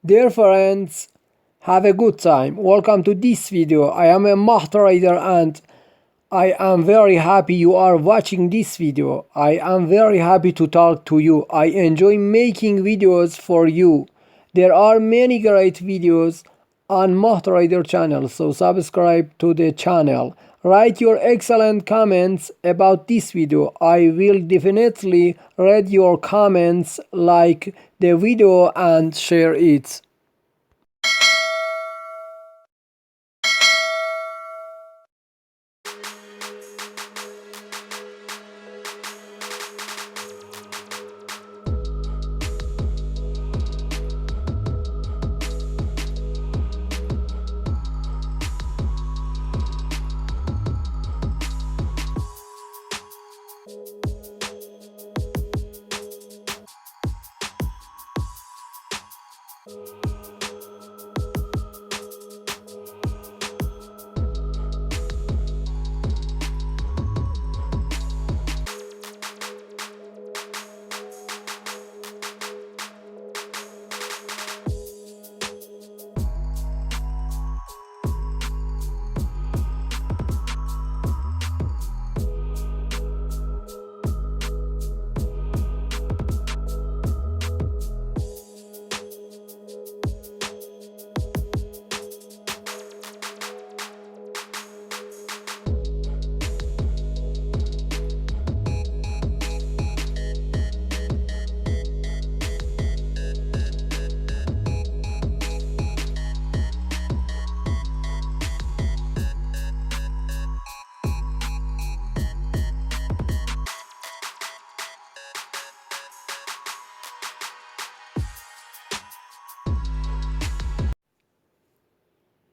Dear friends, have a good time. Welcome to this video. I am a MahTrader and I am very happy you are watching this video. I am very happy to talk to you. I enjoy making videos for you. There are many great videos on MahTrader channel, so subscribe to the channel. Write your excellent comments about this video. I will definitely read your comments, like the video and share it.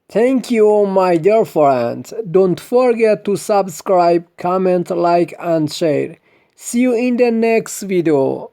Thank you, my dear friends. Don't forget to subscribe, comment, like and share. See you in the next video.